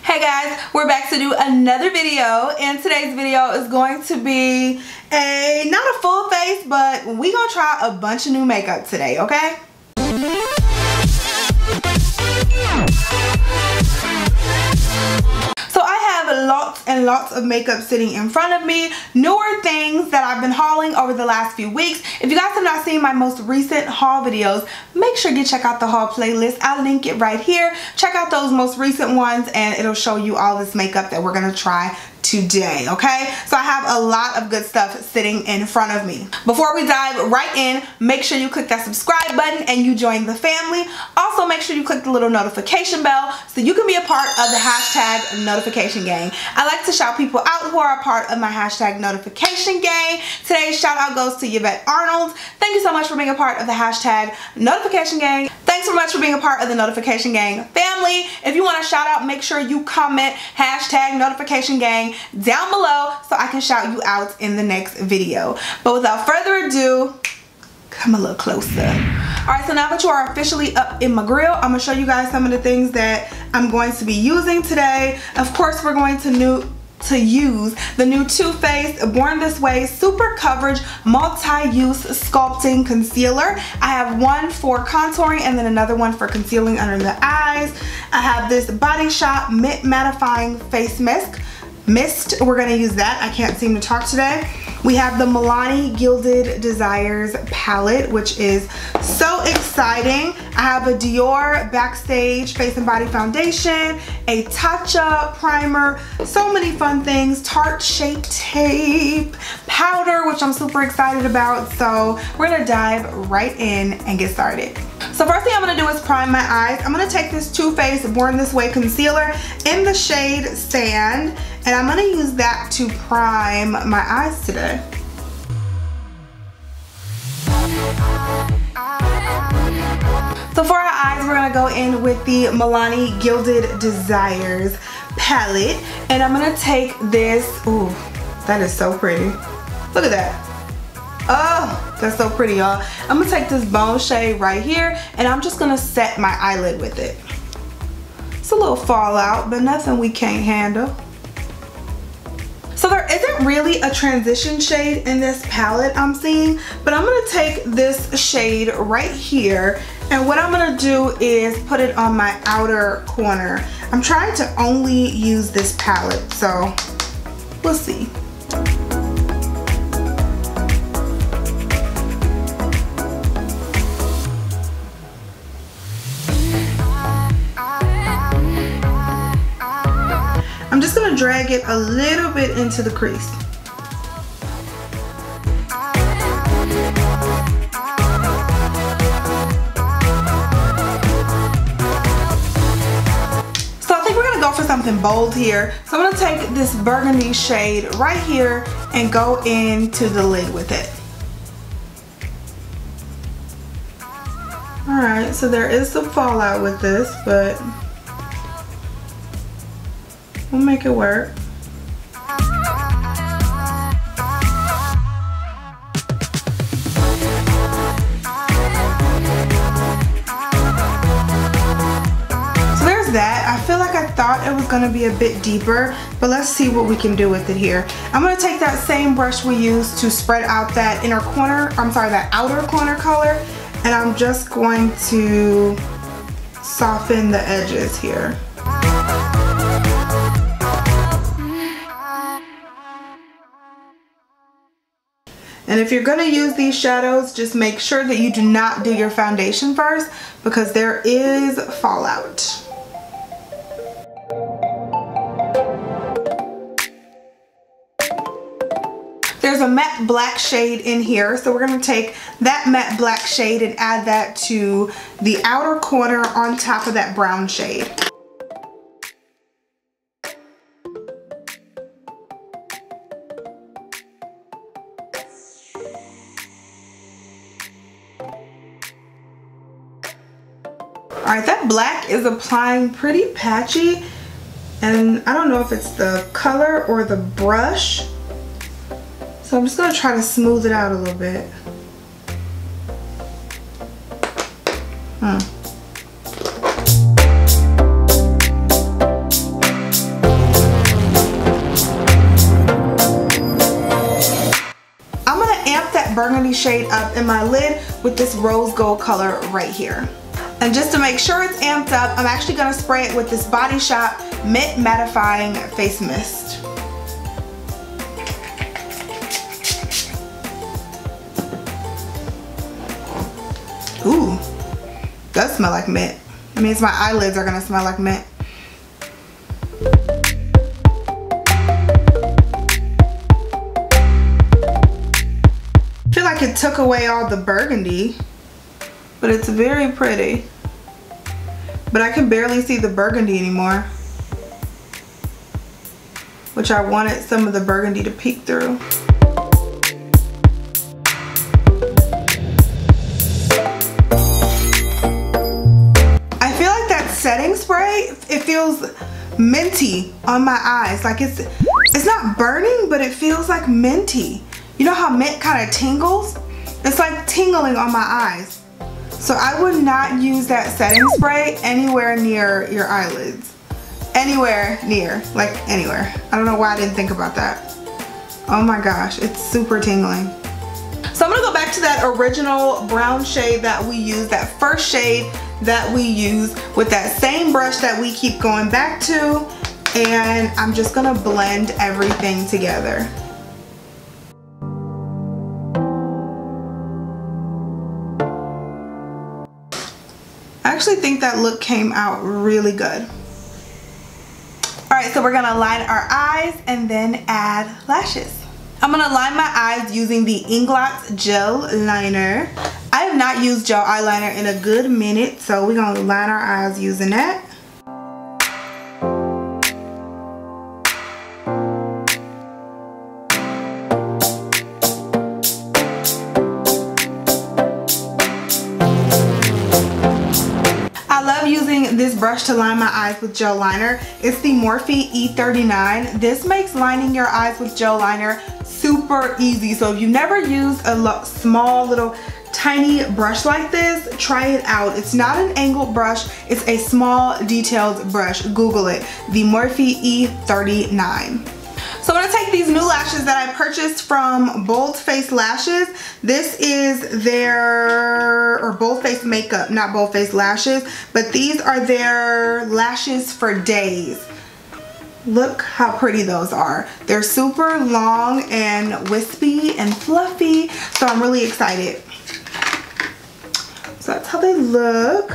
Hey guys, we're back to do another video, and today's video is going to be not a full face, but we gonna try a bunch of new makeup today, okay? So I have lots and lots of makeup sitting in front of me, newer things that I've been hauling over the last few weeks. If you guys have not seen my most recent haul videos, make sure you check out the haul playlist. I'll link it right here. Check out those most recent ones and it'll show you all this makeup that we're gonna try today, okay? So I have a lot of good stuff sitting in front of me. Before we dive right in, make sure you click that subscribe button and you join the family. Also, make sure you click the little notification bell so you can be a part of the hashtag notification gang. I like to shout people out who are a part of my hashtag notification gang. Today's shout out goes to Yvette Arnold. Thank you so much for being a part of the hashtag notification gang. Thanks so much for being a part of the notification gang family. If you want to shout out, make sure you comment hashtag notification gang down below so I can shout you out in the next video. But without further ado, come a little closer. Alright, so now that you are officially up in my grill, I'm going to show you guys some of the things that I'm going to be using today. Of course, we're going to use the new Too Faced Born This Way Super Coverage Multi-Use Sculpting Concealer. I have one for contouring and then another one for concealing under the eyes. I have this Body Shop Mattifying Face Mist. We're going to use that. I can't seem to talk today. We have the Milani Gilded Desires palette, which is so exciting. I have a Dior Backstage Face and Body Foundation, a Tatcha primer, so many fun things, Tarte Shape Tape, powder, which I'm super excited about. So we're gonna dive right in and get started. So first thing I'm gonna do is prime my eyes. I'm gonna take this Too Faced Born This Way concealer in the shade Sand, and I'm gonna use that to prime my eyes today. So for our eyes, we're gonna go in with the Milani Gilded Desires palette, and I'm gonna take this. Ooh, that is so pretty. Look at that. Oh, that's so pretty, y'all. I'm gonna take this bone shade right here, and I'm just gonna set my eyelid with it. It's a little fallout, but nothing we can't handle. So there isn't really a transition shade in this palette I'm seeing, but I'm gonna take this shade right here, and what I'm gonna do is put it on my outer corner. I'm trying to only use this palette, so we'll see. I'm just gonna drag it a little bit into the crease. So I think we're gonna go for something bold here. So I'm gonna take this burgundy shade right here and go into the lid with it. Alright, so there is some fallout with this, but we'll make it work. So there's that. I feel like I thought it was gonna be a bit deeper, but let's see what we can do with it here. I'm gonna take that same brush we used to spread out that inner corner, that outer corner color, and I'm just going to soften the edges here. And if you're gonna use these shadows, just make sure that you do not do your foundation first because there is fallout. There's a matte black shade in here, so we're gonna take that matte black shade and add that to the outer corner on top of that brown shade. Alright, that black is applying pretty patchy, and I don't know if it's the color or the brush, so I'm just going to try to smooth it out a little bit. that burgundy shade up in my lid with this rose gold color right here. And just to make sure it's amped up, I'm actually gonna spray it with this Body Shop Mint Mattifying Face Mist. Ooh, does smell like mint. It means my eyelids are gonna smell like mint. I feel like it took away all the burgundy, but it's very pretty. But I can barely see the burgundy anymore, which I wanted some of the burgundy to peek through. I feel like that setting spray, it feels minty on my eyes. Like it's not burning, but it feels like minty. You know how mint kind of tingles? It's like tingling on my eyes. So I would not use that setting spray anywhere near your eyelids. Anywhere near, like anywhere. I don't know why I didn't think about that. Oh my gosh, it's super tingling. So I'm gonna go back to that original brown shade that we used, that first shade that we used, with that same brush that we keep going back to, and I'm just gonna blend everything together. I actually think that look came out really good. Alright, so we're gonna line our eyes and then add lashes. I'm gonna line my eyes using the Inglot's gel liner. I have not used gel eyeliner in a good minute, so we're gonna line our eyes using that. This brush to line my eyes with gel liner. It's the Morphe E39. This makes lining your eyes with gel liner super easy. So if you've never used a small little tiny brush like this, try it out. It's not an angled brush, it's a small detailed brush. Google it, the Morphe E39. So I'm going to take these new lashes that I purchased from Bold Face Lashes. This is their, or Bold Face Makeup, not Bold Face Lashes, but these are their lashes for days. Look how pretty those are. They're super long and wispy and fluffy, so I'm really excited. So that's how they look.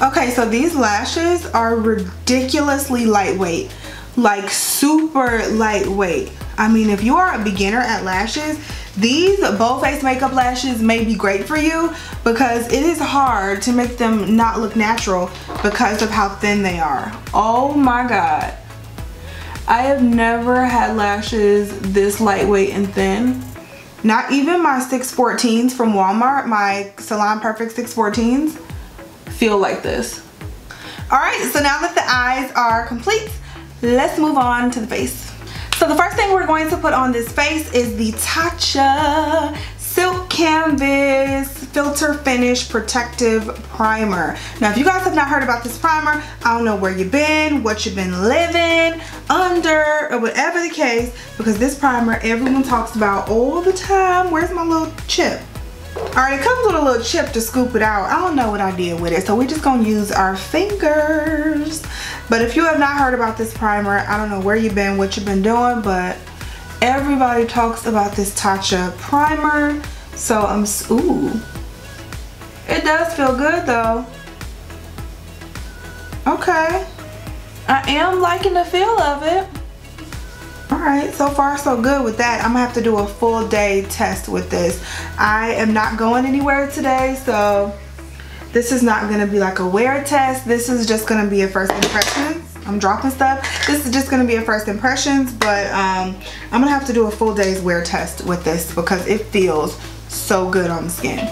Okay, so these lashes are ridiculously lightweight, like super lightweight. I mean, if you are a beginner at lashes, these Bold Face Makeup lashes may be great for you, because it is hard to make them not look natural because of how thin they are. Oh my God. I have never had lashes this lightweight and thin. Not even my 614s from Walmart, my Salon Perfect 614s. Feel like this. Alright, so now that the eyes are complete, let's move on to the face. So the first thing we're going to put on this face is the Tatcha Silk Canvas Filter Finish Protective Primer. Now if you guys have not heard about this primer, I don't know where you've been, what you've been living under, or whatever the case, because this primer everyone talks about all the time. Where's my little chip? Alright, it comes with a little chip to scoop it out. I don't know what I did with it, so we're just gonna use our fingers. But if you have not heard about this primer, I don't know where you've been, what you've been doing, but everybody talks about this Tatcha primer. So I'm, ooh. It does feel good though. Okay. I am liking the feel of it. Alright, so far so good with that. I'm gonna have to do a full day test with this. I am not going anywhere today, so this is not gonna be like a wear test. This is just gonna be a first impressions. I'm dropping stuff. This is just gonna be a first impressions, but I'm gonna have to do a full day's wear test with this because it feels so good on the skin.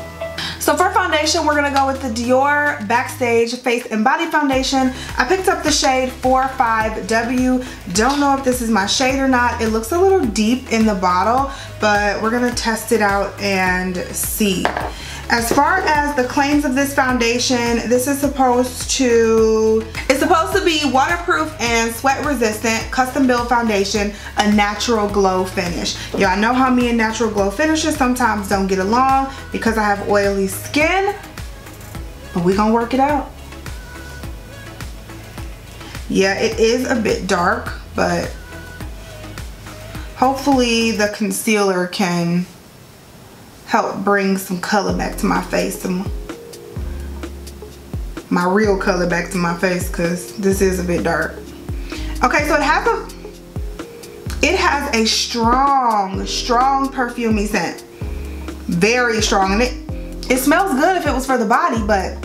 So for foundation, we're gonna go with the Dior Backstage Face and Body Foundation. I picked up the shade 45W. Don't know if this is my shade or not. It looks a little deep in the bottle, but we're gonna test it out and see. As far as the claims of this foundation, this is supposed to be waterproof and sweat resistant, custom built foundation, a natural glow finish. Y'all know how me and natural glow finishes sometimes don't get along because I have oily skin, but we gonna work it out. Yeah, it is a bit dark, but hopefully the concealer can help bring some color back to my face, my real color back to my face, because this is a bit dark. Okay, so it has a strong perfumey scent. Very strong, and it smells good if it was for the body, but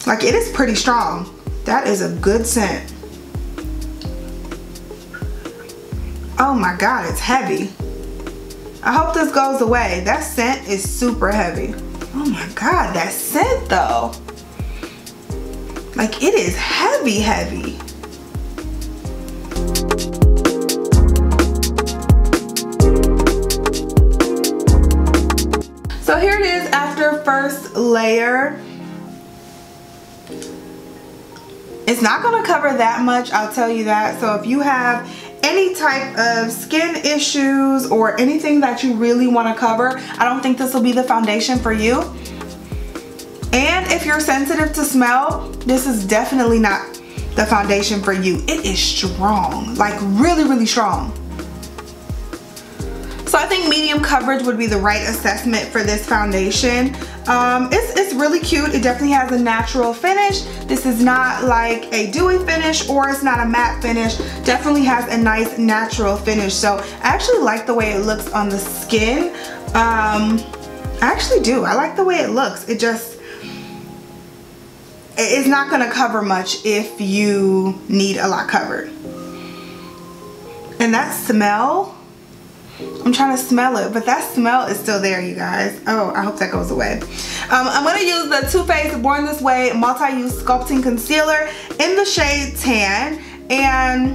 like, it is pretty strong. That is a good scent. Oh my God, it's heavy. I hope this goes away. That scent is super heavy. Oh my God, that scent though. Like, it is heavy. So here it is after first layer. It's not gonna cover that much, I'll tell you that. So if you have any type of skin issues or anything that you really want to cover, I don't think this will be the foundation for you. And if you're sensitive to smell, this is definitely not the foundation for you. It is strong, like really strong. So I think medium coverage would be the right assessment for this foundation. It's really cute. It definitely has a natural finish. This is not like a dewy finish, or it's not a matte finish. Definitely has a nice natural finish. So I actually like the way it looks on the skin. I actually do. I like the way it looks. It's not gonna cover much if you need a lot covered. And that smell, I'm trying to smell it, but that smell is still there, you guys. Oh, I hope that goes away. I'm going to use the Too Faced Born This Way Multi-Use Sculpting Concealer in the shade Tan. And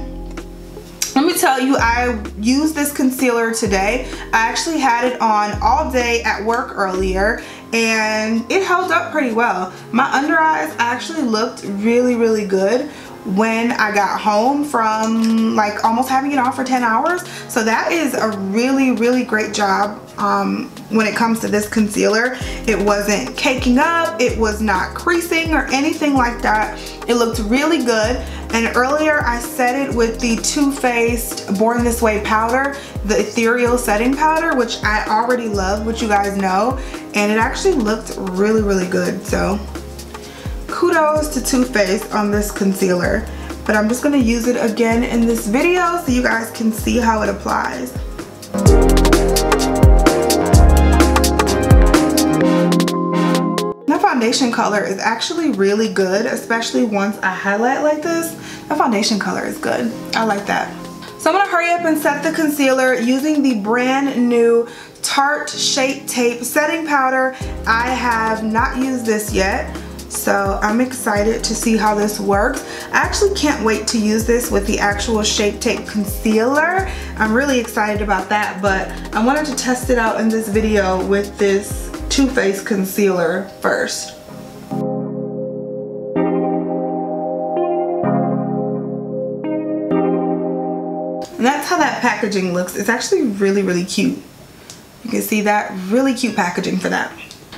let me tell you, I used this concealer today. I actually had it on all day at work earlier, and it held up pretty well. My under eyes actually looked really good when I got home from like almost having it on for 10 hours. So that is a really great job when it comes to this concealer. It wasn't caking up, it was not creasing or anything like that. It looked really good. And earlier I set it with the Too Faced Born This Way powder, the ethereal setting powder, which I already love, which you guys know, and it actually looked really good. So kudos to Too Faced on this concealer, but I'm just going to use it again in this video so you guys can see how it applies. That foundation color is actually really good, especially once I highlight like this. The foundation color is good. I like that. So I'm going to hurry up and set the concealer using the brand new Tarte Shape Tape setting powder. I have not used this yet, so I'm excited to see how this works. I actually can't wait to use this with the actual Shape Tape concealer. I'm really excited about that, but I wanted to test it out in this video with this Too Faced concealer first. And that's how that packaging looks. It's actually really cute. You can see that, really cute packaging for that.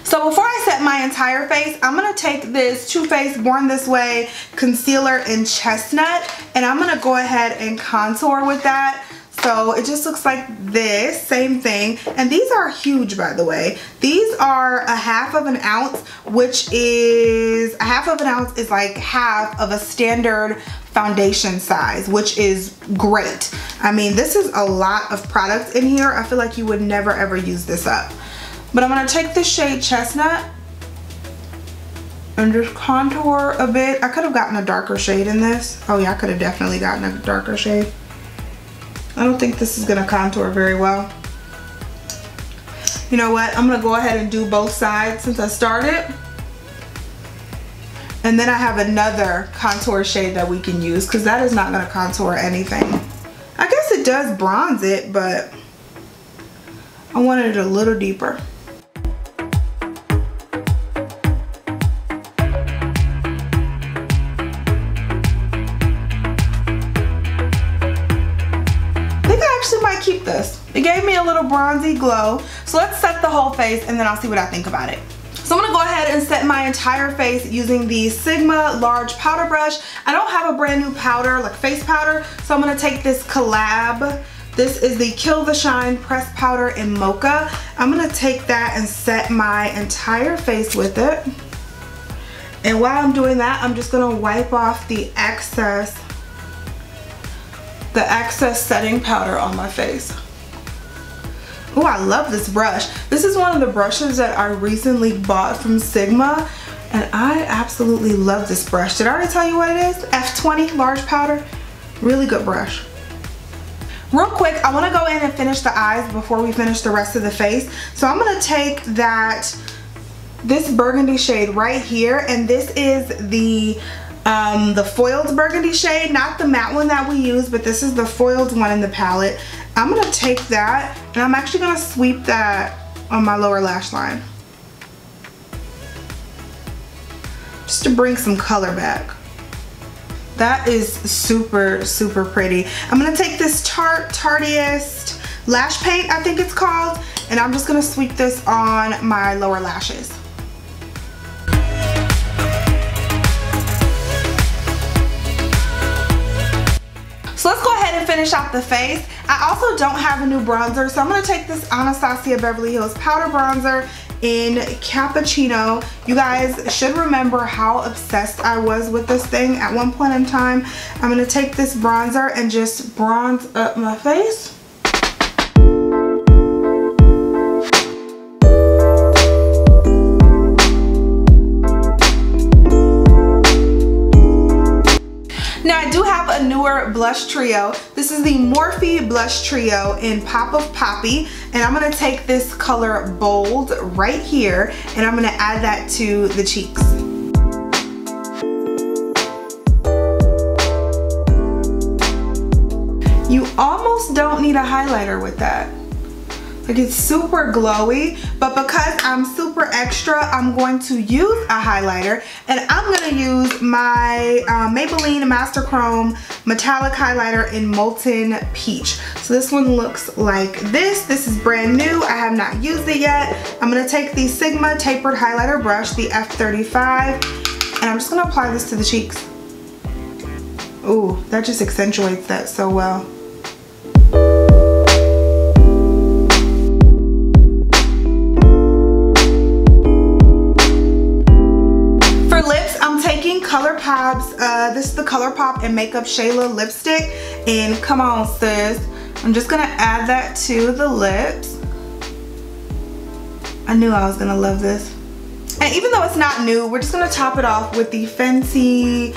So before I set my entire face, I'm going to take this Too Faced Born This Way concealer in Chestnut, and I'm going to go ahead and contour with that. So it just looks like this, same thing. And these are huge, by the way. These are 1/2 ounce, which is, 1/2 ounce is like half of a standard foundation size, which is great. I mean, this is a lot of products in here. I feel like you would never ever use this up. But I'm going to take the shade Chestnut and just contour a bit. I could have gotten a darker shade in this. Oh yeah, I could have definitely gotten a darker shade. I don't think this is going to contour very well. You know what? I'm going to go ahead and do both sides since I started. And then I have another contour shade that we can use, because that is not going to contour anything. I guess it does bronze it, but I wanted it a little deeper. keep this. It gave me a little bronzy glow. So let's set the whole face and then I'll see what I think about it. So I'm gonna go ahead and set my entire face using the Sigma large powder brush. I don't have a brand new powder, like face powder, so I'm gonna take this Collab. This is the Kill the Shine pressed powder in Mocha. I'm gonna take that and set my entire face with it. And while I'm doing that, I'm just gonna wipe off the excess setting powder on my face. Oh, I love this brush. This is one of the brushes that I recently bought from Sigma, and I absolutely love this brush. Did I already tell you what it is? F20 large powder. Really good brush. Real quick, I want to go in and finish the eyes before we finish the rest of the face. So I'm going to take this burgundy shade right here, and this is the foiled burgundy shade, not the matte one that we use, but this is the foiled one in the palette. I'm gonna take that and I'm actually gonna sweep that on my lower lash line, just to bring some color back. That is super, super pretty. I'm gonna take this Tarteist lash paint, I think it's called, and I'm just gonna sweep this on my lower lashes. So let's go ahead and finish off the face. I also don't have a new bronzer, so I'm going to take this Anastasia Beverly Hills powder bronzer in Cappuccino. You guys should remember how obsessed I was with this thing at one point in time. I'm going to take this bronzer and just bronze up my face. Now I do have a newer blush trio. This is the Morphe blush trio in Pop of Poppy, and I'm gonna take this color Bold right here and I'm gonna add that to the cheeks. You almost don't need a highlighter with that. Like, it's super glowy, but because I'm super extra, I'm going to use a highlighter, and I'm gonna use my Maybelline Master Chrome Metallic Highlighter in Molten Peach. So this one looks like this. This is brand new. I have not used it yet. I'm gonna take the Sigma tapered highlighter brush, the F35, and I'm just gonna apply this to the cheeks. Ooh, that just accentuates that so well. This is the ColourPop and XOXOXOXO lipstick in Come On Sis. I'm just gonna add that to the lips. I knew I was gonna love this. And even though it's not new, we're just gonna top it off with the Fenty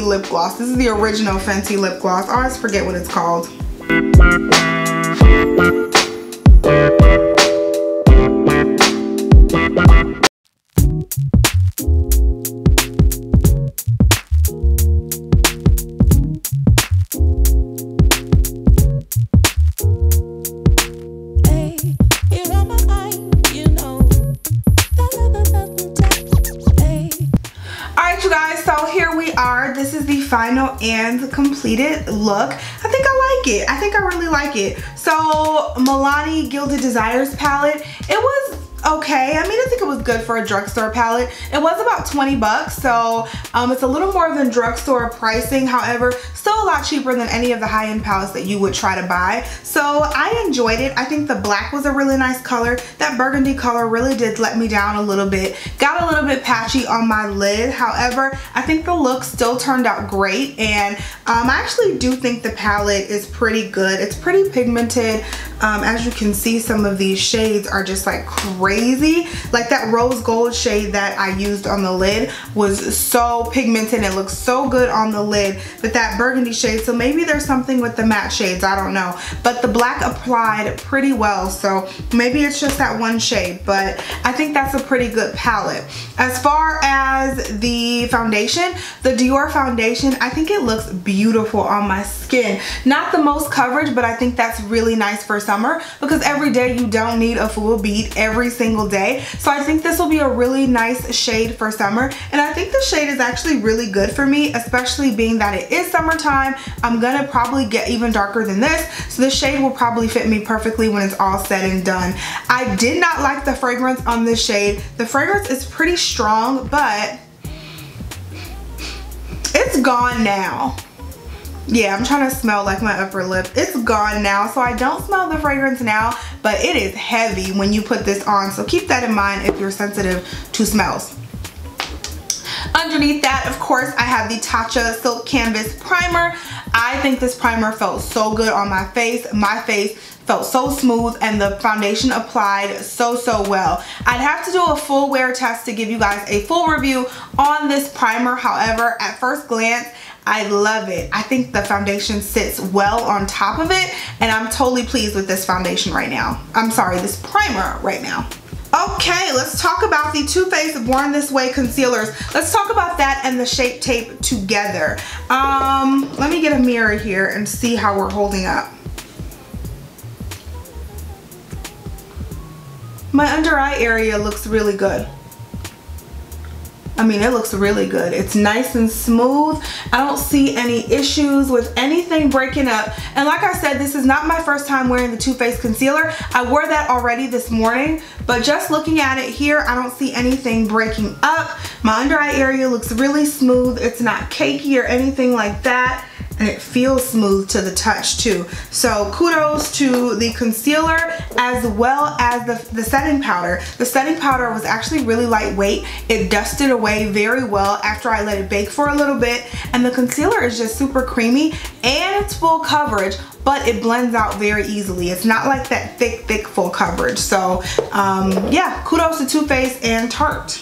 lip gloss. This is the original Fenty lip gloss. I always forget what it's called. This is the final and completed look. I think I like it. I think I really like it. So Milani Gilded Desires palette, it was okay. I mean, I think it was good for a drugstore palette. It was about 20 bucks, so it's a little more than drugstore pricing. However, still a lot cheaper than any of the high-end palettes that you would try to buy. So I enjoyed it. I think the black was a really nice color. That burgundy color really did let me down a little bit. Got a little bit patchy on my lid. However, I think the look still turned out great, and I actually do think the palette is pretty good. It's pretty pigmented. As you can see, some of these shades are just like crazy. Like that rose gold shade that I used on the lid was so pigmented. It looks so good on the lid, but that burgundy shade, so maybe there's something with the matte shades, I don't know. But the black applied pretty well, so maybe it's just that one shade, but I think that's a pretty good palette. As far as the foundation, the Dior foundation, I think it looks beautiful on my skin. Not the most coverage, but I think that's really nice for summer, because every day you don't need a full bead every single single day. So I think this will be a really nice shade for summer, and I think the shade is actually really good for me, especially being that it is summertime. I'm gonna probably get even darker than this, so the shade will probably fit me perfectly when it's all said and done. I did not like the fragrance on this shade. The fragrance is pretty strong, but it's gone now. Yeah, I'm trying to smell like my upper lip. It's gone now, so I don't smell the fragrance now, but it is heavy when you put this on, so keep that in mind if you're sensitive to smells. Underneath that, of course, I have the Tatcha Silk Canvas Primer. I think this primer felt so good on my face. My face felt so smooth, and the foundation applied so well. I'd have to do a full wear test to give you guys a full review on this primer. However, at first glance, I love it. I think the foundation sits well on top of it, and I'm totally pleased with this foundation right now. I'm sorry, this primer right now. Okay, let's talk about the Too Faced Born This Way concealers. Let's talk about that and the Shape Tape together. Let me get a mirror here and see how we're holding up. My under eye area looks really good. I mean, it looks really good. It's nice and smooth. I don't see any issues with anything breaking up. And like I said, this is not my first time wearing the Too Faced concealer. I wore that already this morning, but just looking at it here, I don't see anything breaking up. My under eye area looks really smooth. It's not cakey or anything like that. And it feels smooth to the touch too. So kudos to the concealer as well as the setting powder. The setting powder was actually really lightweight. It dusted away very well after I let it bake for a little bit. And the concealer is just super creamy, and it's full coverage, but it blends out very easily. It's not like that thick full coverage. So yeah, kudos to Too Faced and Tarte.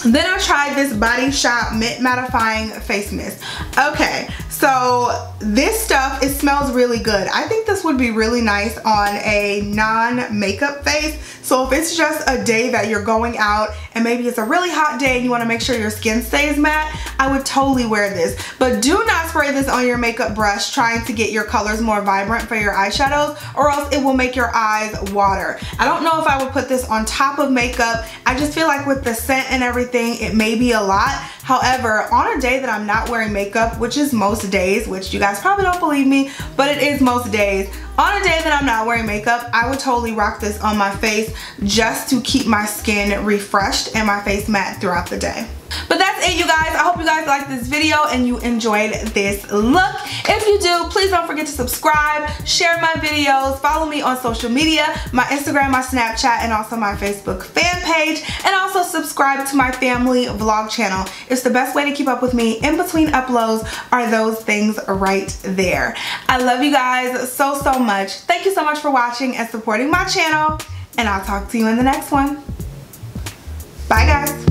Then I tried this Body Shop Mint Mattifying Face Mist. Okay, so this stuff, it smells really good. I think this would be really nice on a non-makeup face. So if it's just a day that you're going out and maybe it's a really hot day and you want to make sure your skin stays matte, I would totally wear this. But do not spray this on your makeup brush trying to get your colors more vibrant for your eyeshadows, or else it will make your eyes water. I don't know if I would put this on top of makeup. I just feel like with the scent and everything, it may be a lot. However, on a day that I'm not wearing makeup, which is most days, which you guys probably don't believe me, but it is most days, on a day that I'm not wearing makeup, I would totally rock this on my face just to keep my skin refreshed and my face matte throughout the day. But that's it, you guys. I hope you guys liked this video and you enjoyed this look. If you do, please don't forget to subscribe, share my videos, follow me on social media, my Instagram, my Snapchat, and also my Facebook fan page, and also subscribe to my family vlog channel. It's the best way to keep up with me in between uploads are those things right there. I love you guys so much. Thank you so much for watching and supporting my channel, and I'll talk to you in the next one. Bye guys.